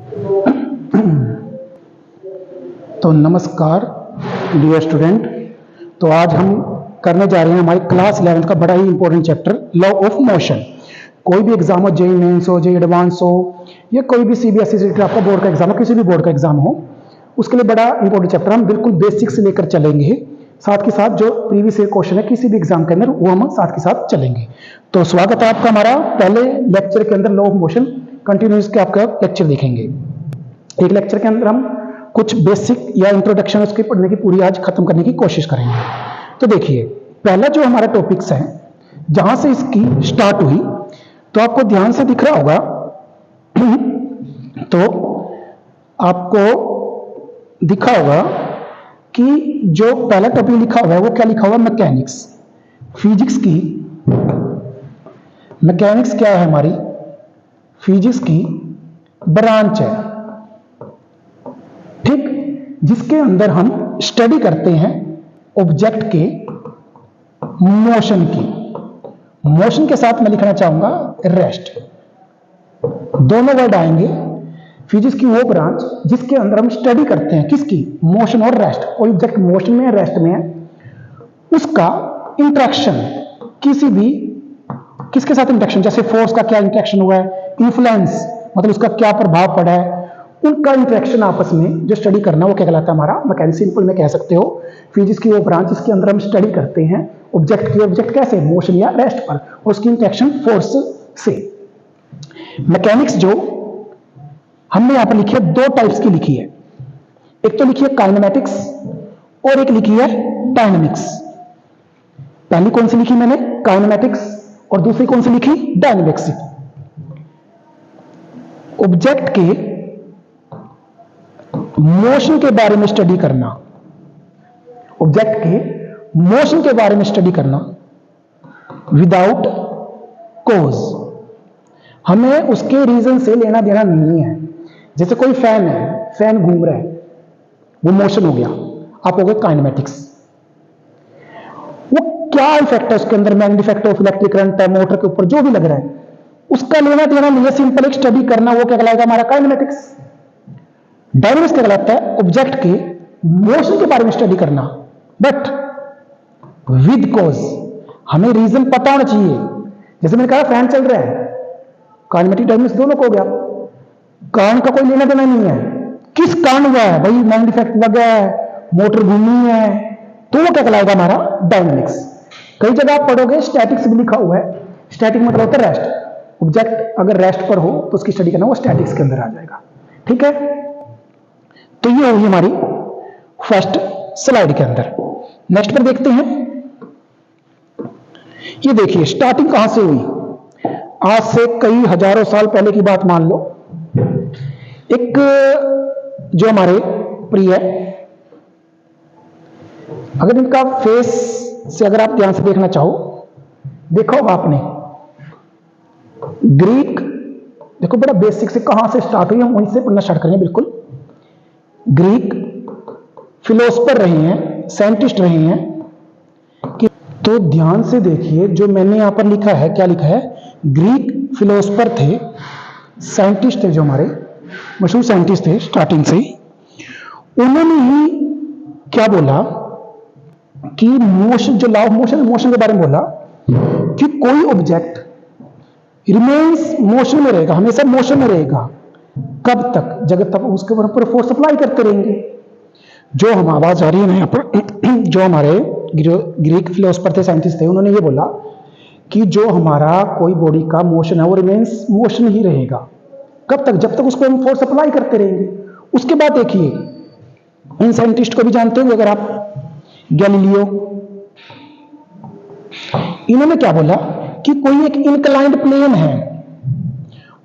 तो नमस्कार dear student. तो आज हम करने जा रहे हैं हमारी क्लास 11 का बड़ा ही important chapter law of motion. कोई भी एग्जाम हो, जेई मेंस हो, जेई एडवांस हो, या कोई भी सीबीएसई से आपका बोर्ड का एग्जाम हो, किसी भी बोर्ड का एग्जाम हो, उसके लिए बड़ा इंपॉर्टेंट चैप्टर हम बिल्कुल बेसिक से लेकर चलेंगे। साथ के साथ जो प्रीवियस ईयर क्वेश्चन है किसी भी एग्जाम के अंदर वो हम साथ के साथ चलेंगे। तो स्वागत है आपका हमारा पहले लेक्चर के अंदर लॉ ऑफ मोशन कंटिन्यूस के आपका लेक्चर देखेंगे। एक लेक्चर के अंदर हम कुछ बेसिक या इंट्रोडक्शन उसके पढ़ने की पूरी आज खत्म करने की कोशिश करेंगे। तो देखिए, पहला जो हमारा टॉपिक्स है जहां से इसकी स्टार्ट हुई, तो आपको ध्यान से दिख रहा होगा तो आपको दिखा होगा कि जो पहला टॉपिक लिखा हुआ है वो क्या लिखा हुआ है, मैकेनिक्स। फिजिक्स की मैकेनिक्स क्या है, हमारी फिजिक्स की ब्रांच है, ठीक, जिसके अंदर हम स्टडी करते हैं ऑब्जेक्ट के मोशन की। मोशन के साथ मैं लिखना चाहूंगा रेस्ट। दोनों वर्ड आएंगे। फिजिक्स की वो ब्रांच जिसके अंदर हम स्टडी करते हैं किसकी, मोशन और रेस्ट। कोई ऑब्जेक्ट मोशन में है, रेस्ट में है, उसका इंटरेक्शन किसी भी किसके साथ इंटरेक्शन, जैसे फोर्स का क्या इंटरेक्शन हुआ है, इन्फ्लुएंस मतलब उसका क्या प्रभाव पड़ा है, उनका इंटरेक्शन आपस में जो स्टडी करना वो क्या कहलाता है, हमारा मैकेनिक्स। सिंपल में कह सकते हो फिजिक्स की वो ब्रांच जिसके अंदर हम स्टडी करते हैं ऑब्जेक्ट की, ऑब्जेक्ट कैसे, मोशन या रेस्ट पर, और उसकी इंटरेक्शन फोर्स से। मैकेनिक्स जो हमने यहां पर लिखी है, दो टाइप्स की लिखी है। एक तो लिखी है काइनेमैटिक्स और एक लिखी है डायनामिक्स। पहली कौन सी लिखी मैंने, काइनेमैटिक्स, और दूसरी कौन सी लिखी, डायनामिक्स। ऑब्जेक्ट के मोशन के बारे में स्टडी करना, ऑब्जेक्ट के मोशन के बारे में स्टडी करना विदाउट कॉज, हमें उसके रीजन से लेना देना नहीं है। जैसे कोई फैन है, फैन घूम रहा है, वो मोशन हो गया, आप हो गए काइनेमैटिक्स। वो क्या इफेक्ट है उसके अंदर, magnetic effect of electric current है, मोटर के ऊपर जो भी लग रहा है, उसका लेना देना नहीं है, सिंपल एक स्टडी करना, वो क्या कहलाएगा, हमारा काइनेमैटिक्स। डायनामिक्स क्या कहलाता है, ऑब्जेक्ट के मोशन के बारे में स्टडी करना बट विद कॉज, हमें रीजन पता होना चाहिए। जैसे मैंने कहा फैन चल रहा है, काइनेमैटिक डायनामिक्स दोनों को हो गया, कारण का कोई लेना देना नहीं है, किस कारण हुआ है, भाई मैग्नेटिक इफेक्ट लगा है, मोटर घूमी है, तो वो क्या कहलाएगा, हमारा डायनामिक्स। कई जगह आप पढ़ोगे स्टैटिक्स भी लिखा हुआ है। स्टैटिक मतलब होता है रेस्ट, ऑब्जेक्ट अगर रेस्ट पर हो तो उसकी स्टडी करना, वो स्टैटिक्स के अंदर आ जाएगा, ठीक है। तो ये होगी हमारी फर्स्ट स्लाइड के अंदर। नेक्स्ट पर देखते हैं। ये देखिए स्टार्टिंग कहां से हुई, आज से कई हजारों साल पहले की बात मान लो। एक जो हमारे प्रिय, अगर इनका फेस से अगर आप ध्यान से देखना चाहो, देखो आपने ग्रीक, देखो बड़ा बेसिक से कहां से स्टार्ट हुई, हम वहीं से पढ़ना स्टार्ट करेंगे। बिल्कुल ग्रीक फिलोसफर रहे हैं, साइंटिस्ट रहे हैं कि, तो ध्यान से देखिए जो मैंने यहां पर लिखा है, क्या लिखा है, ग्रीक फिलोसफर थे, साइंटिस्ट थे, जो हमारे मशहूर साइंटिस्ट थे स्टार्टिंग से। उन्होंने ही क्या बोला कि मोशन, जो लॉ ऑफ मोशन, मोशन के बारे में बोला कि कोई ऑब्जेक्ट रिमेन्स मोशन में रहेगा, हमेशा मोशन में रहेगा। कब तक, जब तक उसके ऊपर फोर्स अप्लाई करते रहेंगे। जो हम आवाज आ रही है ना यहाँ पर जो हमारे ग्रीक फिलोसफर थे, साइंटिस्ट थे, उन्होंने ये बोला कि जो हमारा कोई बॉडी का मोशन है वो रिमेन्स मोशन ही रहेगा। कब तक, जब तक उसको हम फोर्स अप्लाई करते रहेंगे। उसके बाद देखिए इन साइंटिस्ट को भी जानते होंगे अगर आप, गैलीलियो, इन्होंने क्या बोला कि कोई एक इनक्लाइंड प्लेन है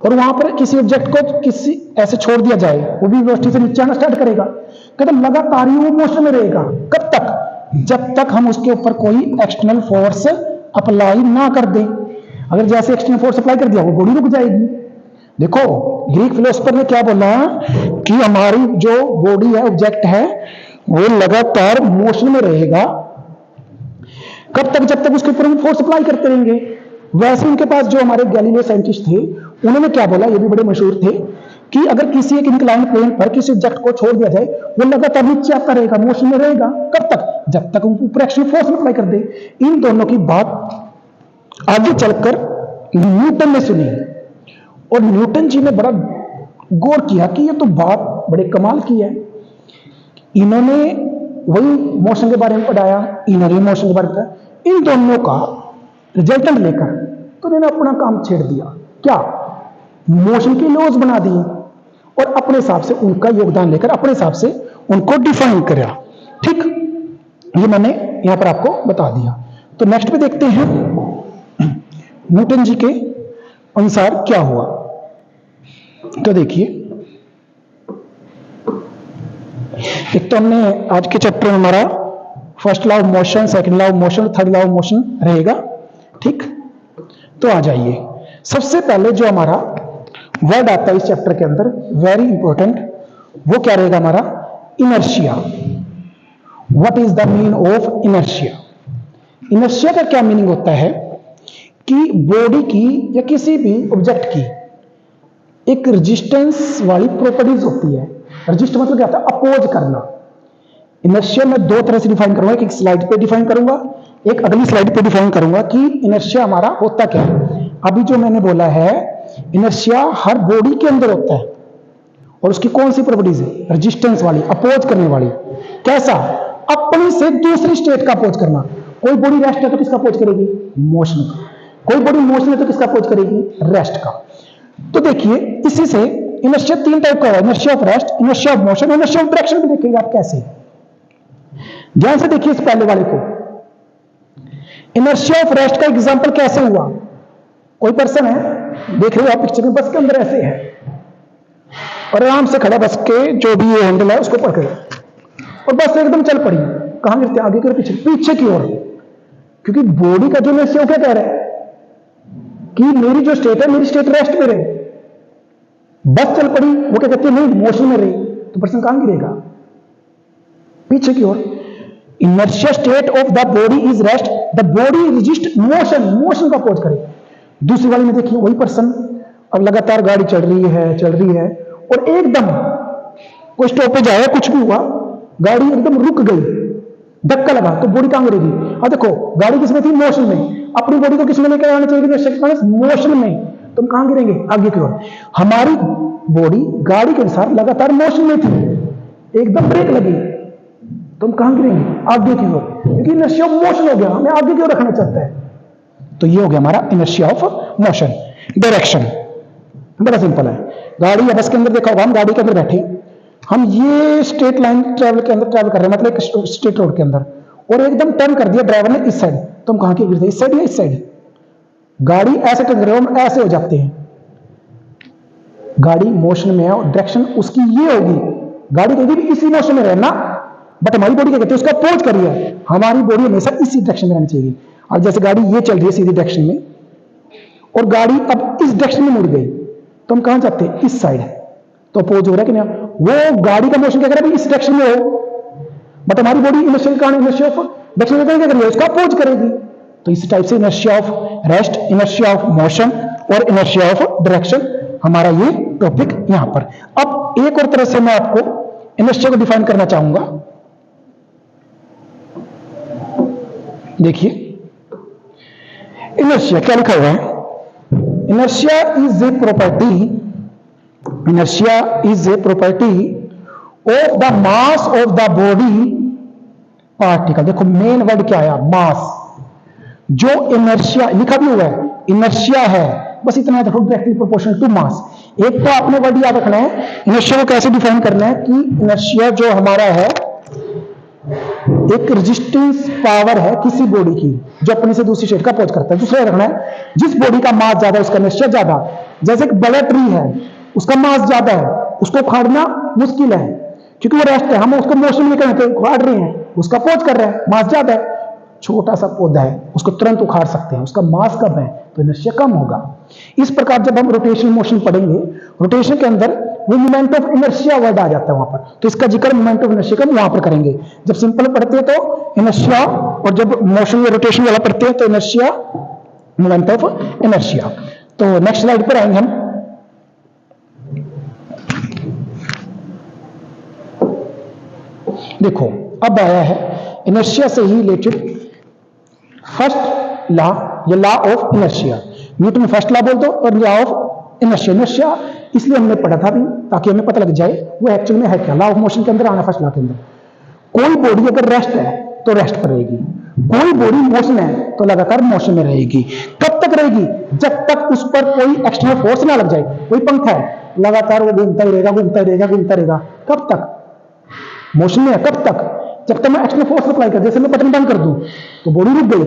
और वहां पर किसी ऑब्जेक्ट को किसी ऐसे छोड़ दिया जाए, वो भी वेलोसिटी से नीचे आना स्टार्ट करेगा, कहते लगातार ही वो मोशन में रहेगा। कब तक, जब तक हम उसके ऊपर कोई एक्सटर्नल फोर्स अप्लाई ना कर दें। अगर जैसे एक्सटर्नल फोर्स अप्लाई कर दिया वो बॉडी रुक जाएगी। देखो ग्रीक फिलोसफर ने क्या बोला कि हमारी जो बॉडी है, ऑब्जेक्ट है, वो लगातार मोशन में रहेगा। कब तक, जब तक उसके ऊपर हम फोर्स अप्लाई करते रहेंगे। वैसे उनके पास जो हमारे गैलीलियो साइंटिस्ट थे, उन्होंने क्या बोला, ये भी बड़े मशहूर थे कि अगर किसी एक इंक्लाइन प्लेन पर किसी ऑब्जेक्ट को छोड़ दिया जाए, वो लगातार नीचे आता रहेगा, मोशन में रहेगा। कब तक? जब तक ऊपर एक्शन फोर्स अप्लाई कर दे। इन दोनों की बात आगे चलकर न्यूटन ने सुनी, और न्यूटन जी ने बड़ा गौर किया कि ये तो बात बड़े कमाल की है। इन्होंने वही मोशन के बारे में पढ़ाया, इन्होंने मोशन के बारे में पढ़ाया, इन दोनों का रिजल्टेंट लेकर तो इन्होंने अपना काम छेड़ दिया। क्या? मोशन के लॉज बना दिए और अपने हिसाब से उनका योगदान लेकर अपने हिसाब से उनको डिफाइन किया। ठीक, ये मैंने यहां पर आपको बता दिया। तो नेक्स्ट पे देखते हैं न्यूटन जी के अनुसार क्या हुआ। तो देखिए, एक तो हमने आज के चैप्टर में हमारा first law of motion, second law of motion, third law of motion रहेगा। ठीक, तो आ जाइए। सबसे पहले जो हमारा वर्ड आता है इस चैप्टर के अंदर, वेरी इंपॉर्टेंट, वो क्या रहेगा हमारा? Inertia. What is the mean of inertia? Inertia का क्या मीनिंग होता है कि बॉडी की या किसी भी ऑब्जेक्ट की एक रेजिस्टेंस वाली प्रॉपर्टीज होती है। रेजिस्ट मतलब क्या होता है? अपोज करना। इनर्शिया मैं दो तरह से डिफाइन करूंगा, एक स्लाइड पे डिफाइन करूंगा, एक अगली स्लाइड पे डिफाइन करूंगा कि इनर्शिया हमारा होता क्या है। अभी जो मैंने बोला है, इनर्शिया हर बॉडी के अंदर होता है, और उसकी कौन सी प्रॉपर्टीज है? रेजिस्टेंस वाली, अपोज करने वाली। कैसा? अपनी से दूसरी स्टेट का अपोज करना। कोई बॉडी रेस्ट है तो किसका अपोज करेगी? मोशन का। कोई बॉडी मोशन है तो किसका अपोज करेगी? रेस्ट का। तो देखिए, इसी से इनर्शिया तीन टाइप का है, inertia of rest, inertia of motion, inertia of direction भी देखेंगे आप कैसे। ध्यान से देखिए इस पहले वाले को। इनर्शिया ऑफ रेस्ट का एग्जांपल कैसे हुआ? कोई पर्सन है, देख रहे हो आप पिक्चर में, बस के अंदर ऐसे है और आराम से खड़ा, बस के जो भी ये हैंडल है उसको पकड़े और बस एकदम चल पड़ी। कहां गिरते? आगे की ओर, पीछे, पीछे की ओर। क्योंकि बॉडी का जो इनर्शिया क्या कह रहा है कि मेरी जो स्टेट है, मेरी स्टेट रेस्ट में रहे। बस चल पड़ी, वो क्या कहते हैं? नहीं, मोशन में रही। तो पर्सन कहां गिरेगा? पीछे की ओर। Inertia state of the body is rest, the body resist motion, motion का अपोज करे। दूसरी वाली में देखिए, वही पर्सन, अब लगातार गाड़ी चल रही है और एकदम कोई स्टॉपेज आया, कुछ भी हुआ, गाड़ी एकदम रुक गई, धक्का लगा, तो बॉडी कहां गिरेगी? अब देखो, गाड़ी किसमें थी? मोशन में। अपनी बॉडी को किसमें लेकर आना चाहिए? मोशन में। तुम कहां गिरेंगे? आगे की ओर। हमारी बॉडी गाड़ी के अनुसार लगातार मोशन में थी, एकदम ब्रेक लगी, तुम कहां गिरेंगे? आगे की ओर, क्योंकि इनर्शिया ऑफ मोशन हो गया, हमें आगे की ओर रखना चाहता है। तो ये हो गया हमारा इनर्शिया ऑफ मोशन। डायरेक्शन बड़ा सिंपल है। गाड़ी या बस के अंदर देखा होगा, हम गाड़ी के अंदर बैठे, हम ये स्ट्रेट लाइन ट्रैवल के अंदर ट्रैवल कर रहे हैं, मतलब एक स्ट्रेट रोड के अंदर, और एकदम टर्न कर दिया ड्राइवर ने इस साइड, तो हम कहां के गिरते? इस साइड या इस साइड? गाड़ी ऐसे टर्न कर रहे हो, हम ऐसे हो जाते हैं। गाड़ी मोशन में है और डायरेक्शन उसकी ये होगी, गाड़ी कभी भी इसी मोशन में रहना, बट हमारी बॉडी क्या कहती है? उसका अपोज करिए। हमारी बॉडी हमेशा इसी डायरेक्शन में रहनी चाहिए। अब जैसे गाड़ी ये चल रही है सीधी डायरेक्शन में और गाड़ी अब इस डायरेक्शन में मुड़ गई, तो हम कहां जाते हैं? इस साइड। तो अपोज हो रहा है कि नहीं? वो गाड़ी का मोशन क्या कर रहा है? इस डायरेक्शन में हो, बट हमारी बॉडी इनर्शिया के कारण इनर्शिया ऑफ डायरेक्शन में क्या करेगी? उसका अपोज करेगी। तो इस टाइप से inertia of rest, inertia of motion और इनर्शिया ऑफ डायरेक्शन, हमारा ये टॉपिक यहां पर। अब एक और तरह से मैं आपको इनर्शिया को डिफाइन करना चाहूंगा। देखिए, इनर्शिया क्या लिखा हुआ है? Inertia is a property, inertia is a property of the mass of the body particle. देखो मेन वर्ड क्या आया? मास। जो इनर्शिया लिखा भी हुआ है, इनर्शिया है, बस इतना देखो, डायरेक्टली प्रोपोर्शनल टू मास। एक तो आपने वर्ड याद रखना है, इनर्शिया को कैसे डिफाइन करना है कि इनर्शिया जो हमारा है एक रेजिस्टेंस पावर है किसी बॉडी की, जो अपने से दूसरी स्टेट का अपोज करता है। दूसरा रखना है, जिस बॉडी का मास ज्यादा है उसका इनर्शिया ज्यादा। जैसे एक बड़ा ट्री है, उसका मास ज्यादा है, उसको उखाड़ना मुश्किल है क्योंकि वो रेस्ट है, हम उसको मोशन में करते हैं, उखाड़ रहे हैं, उसका अपोज कर रहे हैं, मास ज्यादा है। छोटा सा पौधा है, उसको तुरंत उखाड़ सकते हैं, उसका मास कम है तो इनर्शिया कम होगा। इस प्रकार जब हम रोटेशनल मोशन पढ़ेंगे, रोटेशन के अंदर वो मोमेंट ऑफ इनर्शिया वर्ड आ जाता है वहां पर, तो इसका जिक्र मोमेंट ऑफ इनर्शिया का वहां पर करेंगे। जब सिंपल पढ़ते हैं तो इनर्शिया, और जब मोशन या रोटेशन वाला पढ़ते हैं तो इनर्शिया, मोमेंट ऑफ इनर्शिया। तो नेक्स्ट स्लाइड पर आएंगे हम। देखो अब आया है इनर्शिया से ही रिलेटेड फर्स्ट लॉ, ये law of inertia. Newton first law बोल दो और लॉ ऑफ इनर्शिया। इनर्शिया इसलिए हमने पढ़ा था भी ताकि हमें पता लग जाए वो एक्चुअल में है क्या। लॉ ऑफ मोशन के अंदर आना फर्स्ट लॉ के अंदर, कोई बॉडी अगर रेस्ट है तो रेस्ट पर रहेगी, कोई बॉडी मोशन है तो लगातार मोशन में रहेगी। कब तक रहेगी? जब तक उस पर कोई एक्सटर्नल फोर्स ना लग जाए। कोई पंखा है, लगातार वो घूमता ही रहेगा, घूमता ही रहेगा, घूमता रहेगा। कब तक मोशन में है? कब तक? जब तक मैं एक्सटर्नल फोर्स अप्लाई कर, जैसे मैं बटन बंद कर दूं तो बॉडी रुक गई,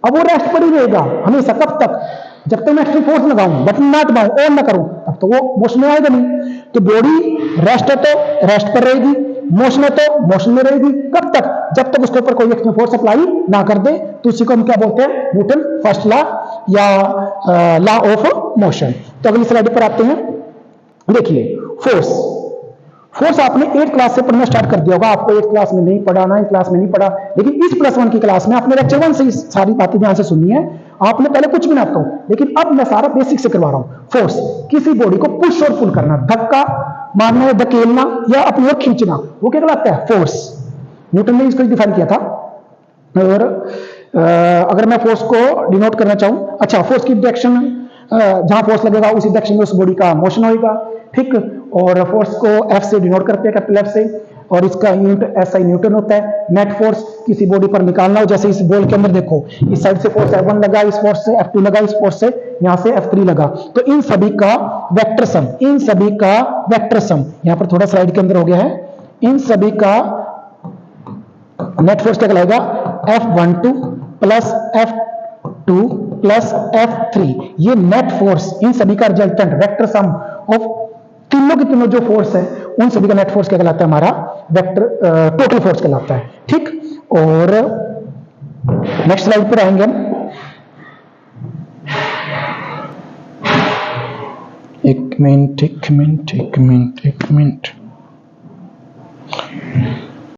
अब वो रेस्ट पर ही रहेगा हमेशा। कब तक? जब तक मैं एक्सटर्नल फोर्स लगाऊं, बटन ना दबाऊं, ऑन ना करूं, तब तो वो मोशन में आएगा नहीं। तो बॉडी रेस्ट है तो रेस्ट पर रहेगी, मोशन है तो मोशन में रहेगी। कब तक? जब तक उसके ऊपर कोई एक्सटर्नल फोर्स अप्लाई ना कर दे। तो उसी को हम क्या बोलते हैं? न्यूटन फर्स्ट लॉ या लॉ ऑफ मोशन। तो अगली स्लाइड पर आते हैं। देखिए फोर्स, फोर्स आपने 8th क्लास से पढ़ना स्टार्ट कर दिया होगा। आपको 8th क्लास में नहीं पढ़ा, 9th क्लास में नहीं पढ़ा, लेकिन इस +1 की क्लास में आपने लेक्चर 1 से सारी बातें ध्यान से सुनी है। आपने पहले कुछ भी ना आता हूं, लेकिन अब मैं सारा बेसिक से करवा रहा हूं। फोर्स, किसी बॉडी को पुश और पुल करना, धक्का मारना या धकेलना या अपनी ओर खींचना, वो क्या कहलाता है? फोर्स। न्यूटन ने इसको डिफाइन किया था। और अगर मैं फोर्स को डिनोट करना चाहूं, अच्छा फोर्स की डायरेक्शन, जहां फोर्स लगेगा उसी डायरेक्शन में उस बॉडी का मोशन होगा, ठीक। और फोर्स को F से डिनोट करते हैं, कैपिटल F से, और इसका यूनिट SI न्यूटन होता है। नेट फोर्स किसी बॉडी पर निकालना हो, जैसे इस बॉल के अंदर देखो, इस साइड से फोर्स F1 लगा, इस फोर्स से F2 लगा, इस फोर्स से यहां से F3 लगा, तो इन सभी का वेक्टर सम, इन सभी का वेक्टर सम यहां पर थोड़ा स्लाइड के अंदर हो गया है। इन सभी का नेट फोर्स क्या कहलाएगा? F12 plus F2 plus F3। ये नेट फोर्स, इन सभी का रिजल्टेंट वेक्टर सम ऑफ तीनों के तीनों जो फोर्स है उन सभी का नेट फोर्स क्या कहलाता है? हमारा वेक्टर टोटल फोर्स कहलाता है, ठीक। और नेक्स्ट स्लाइड पर आएंगे हम। एक मिनट।